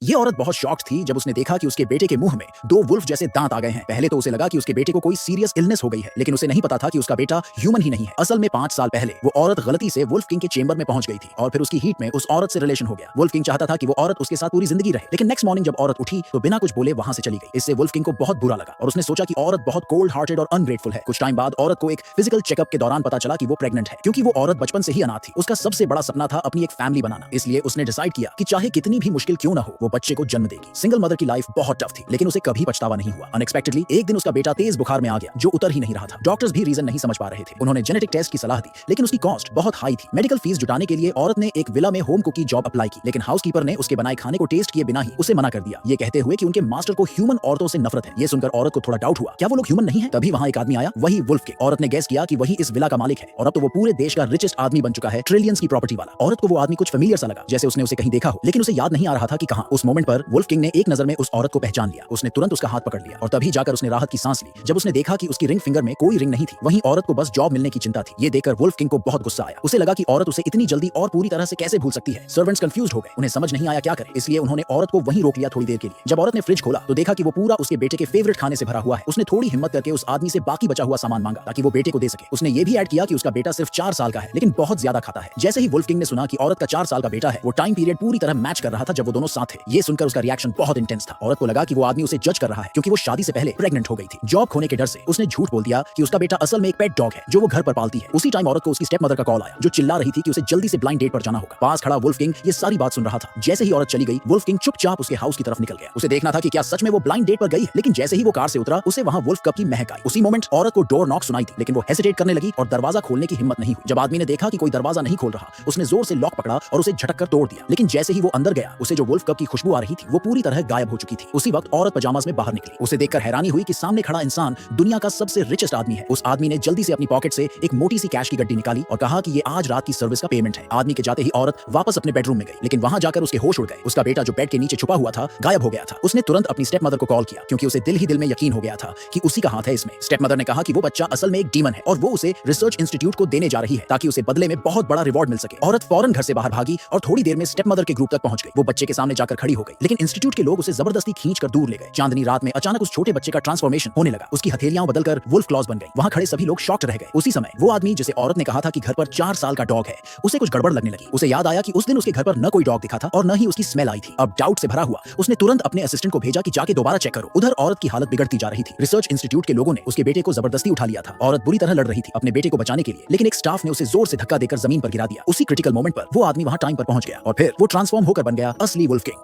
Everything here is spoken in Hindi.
ये औरत बहुत शॉक्ड थी जब उसने देखा कि उसके बेटे के मुंह में दो वुल्फ जैसे दांत आ गए हैं। पहले तो उसे लगा कि उसके बेटे को कोई सीरियस इलनेस हो गई है, लेकिन उसे नहीं पता था कि उसका बेटा ह्यूमन ही नहीं है। असल में 5 साल पहले वो औरत गलती से वुल्फ किंग के चेंबर में पहुंच गई थी और फिर उसकी हीट में उस औरत से रिलेशन हो गया। वुल्फ किंग चाहता था कि वो औरत उसके साथ पूरी जिंदगी रहे, लेकिन नेक्स्ट मॉर्निंग जब औरत उठी तो बिना कुछ बोले वहां से चली गई। इससे वुल्फ किंग को बहुत बुरा लगा और उसने सोचा कि औरत बहुत कोल्ड हार्टेड और अनग्रेटफुल है। कुछ टाइम बाद औरत को एक फिजिकल चेकअप के दौरान पता चला कि वो प्रेग्नेंट है। क्योंकि वो औरत बचपन से ही अनाथ थी, उसका सबसे बड़ा सपना था अपनी एक फैमिली बनाना। इसलिए उसने डिसाइड किया कि चाहे कितनी भी मुश्किल क्यों ना हो, वो बच्चे को जन्म देगी। सिंगल मदर की लाइफ बहुत टफ थी, लेकिन उसे कभी पछतावा नहीं हुआ। अनएक्सपेक्टेडली एक दिन उसका बेटा तेज बुखार में आ गया जो उतर ही नहीं रहा था। डॉक्टर्स भी रीजन नहीं समझ पा रहे थे। उन्होंने जेनेटिक टेस्ट की सलाह दी, लेकिन उसकी कॉस्ट बहुत हाई थी। मेडिकल फीस जुटाने के लिए औरत ने एक विला में होम कुकी जॉब अप्लाई की, लेकिन हाउसकीपर ने उसके बनाए खाने को टेस्ट किए बिना ही उसे मना कर दिया, ये कहते हुए कि उनके मास्टर को ह्यूमन औरतों से नफरत है। ये सुनकर औरत को थोड़ा डाउट हुआ, क्या वो लोग ह्यूमन नहीं है? तभी वहां एक आदमी आया, वही वुल्फ किंग। औरत ने गेस किया कि वही इस विला का मालिक है और अब तो वो पूरे देश का रिचेस्ट आदमी बन चुका है, ट्रिलियंस की प्रॉपर्टी वाला। औरत को वो आदमी कुछ फेमिलियर सा लगा, जैसे उसने उसे कहीं देखा हो, लेकिन उसे याद नहीं आ रहा था कि कहां। उस मोमेंट पर वुल्फ किंग ने एक नजर में उस औरत को पहचान लिया। उसने तुरंत उसका हाथ पकड़ लिया और तभी जाकर उसने राहत की सांस ली जब उसने देखा कि उसकी रिंग फिंगर में कोई रिंग नहीं थी। वहीं औरत को बस जॉब मिलने की चिंता थी। ये देखकर वुल्फ किंग को बहुत गुस्सा आया। उसे लगा कि औरत उसे इतनी जल्दी और पूरी तरह से कैसे भूल सकती है। सर्वेंट्स कंफ्यूज्ड हो गए, उन्हें समझ नहीं आया क्या करें, इसलिए उन्होंने औरत को वहीं रोक लिया थोड़ी देर के लिए। जब औरत ने फ्रिज खोला तो देखा कि वो पूरा उसके बेटे के फेवरेट खाने से भरा हुआ है। उसने थोड़ी हिम्मत करके उस आदमी से बाकी बचा हुआ सामान मांगा ताकि वो बेटे को दे सके। उसने ये भी ऐड किया कि उसका बेटा सिर्फ 4 साल का है, लेकिन बहुत ज्यादा खाता है। जैसे ही वुल्फ किंग ने सुना कि औरत का 4 साल का बेटा है, वो टाइम पीरियड पूरी तरह मैच कर रहा था जब वो दोनों साथ थे। ये सुनकर उसका रिएक्शन बहुत इंटेंस था। औरत को लगा कि वो आदमी उसे जज कर रहा है क्योंकि वो शादी से पहले प्रेग्नेंट हो गई थी। जॉब खोने के डर से उसने झूठ बोल दिया कि उसका बेटा असल में एक पेट डॉग है जो वो घर पर पालती है। उसी टाइम औरत को उसकी स्टेप मदर का कॉल आया जो चिल्ला रही थी कि उसे जल्दी से ब्लाइंड डेट पर जाना होगा। पास खड़ा वुल्फ किंग ये सारी बात सुन रहा था। जैसे ही औरत चली गई, वुल्फ किंग चुपचाप उसके हाउस की तरफ निकल गया। उसे देखना था कि क्या सच में वो ब्लाइंड डेट पर गई है, लेकिन जैसे ही वो कार से उतरा उसे वहां वुल्फ कप की महक आई। उसी मोमेंट औरत को डोर नॉक सुनाई थी, लेकिन वो हेसिटेट करने लगी और दरवाजा खोलने की हिम्मत नहीं हुई। जब आदमी ने देखा कि कोई दरवाजा नहीं खोल रहा, उसने जोर से लॉक पकड़ा और उसे झटक कर तोड़ दिया। लेकिन जैसे ही वो अंदर गया, उसे जो वुल्फ कप की खुशबू आ रही थी वो पूरी तरह गायब हो चुकी थी। उसी वक्त औरत पजामास में बाहर निकली। उसे देखकर हैरानी हुई कि सामने खड़ा इंसान दुनिया का सबसे रिचेस्ट आदमी है। उस आदमी ने जल्दी से अपनी पॉकेट से एक मोटी सी कैश की गड्डी निकाली और कहा कि ये आज रात की सर्विस का पेमेंट है। आदमी के जाते ही औरत वापस अपने बेडरूम में गई, लेकिन वहां जाकर उसके होश उड़ गए। उसका बेटा जो बेड के नीचे छुपा हुआ था गायब हो गया था। उसने तुरंत अपनी स्टेप मदर को कॉल किया क्योंकि उसे दिल ही दिल में यकीन हो गया था कि उसी का हाथ है इसमें। स्टेप मदर ने कहा कि वो बच्चा असल में एक डीमन है और वो उसे रिसर्च इंस्टीट्यूट को देने जा रही है ताकि उसे बदले में बहुत बड़ा रिवॉर्ड मिल सके। औरत फौरन घर से बाहर भागी और थोड़ी देर में स्टेप मदर के ग्रुप तक पहुंच गई। वो बच्चे के सामने जाकर खड़ी हो गई, लेकिन इंस्टीट्यूट के लोग उसे जबरदस्ती खींचकर दूर ले गए। चांदनी रात में अचानक उस छोटे बच्चे का ट्रांसफॉर्मेशन होने लगा। उसकी हथेलियां बदलकर वुल्फ क्लॉज बन गई। वहां खड़े सभी लोग शॉक्ड रह गए। उसी समय वो आदमी जिसे औरत ने कहा था कि घर पर 4 साल का डॉग है, उसे कुछ गड़बड़ लगने लगी। उसे याद आया कि उस दिन उसके घर पर न कोई डॉग दिखा था और न ही उसकी स्मेल आई थी। अब डाउट से भरा हुआ उसने तुरंत अपने असिस्टेंट को भेजा कि जाके दोबारा चेक करो। उधर औरत की हालत बिगड़ती जा रही थी। रिसर्च इंस्टीट्यूट के लोगों ने उसके बेटे को जबरदस्ती उठा लिया था। औरत बुरी तरह लड़ रही थी अपने बेटे को बचाने के लिए, लेकिन एक स्टाफ ने उसे जोर से धक्का देकर जमीन पर गिरा दिया। उसी क्रिटिकल मोमेंट पर वो आदमी वहां टाइम पर पहुंच गया और फिर वो ट्रांसफॉर्म होकर बन गया असली वुल्फ किंग।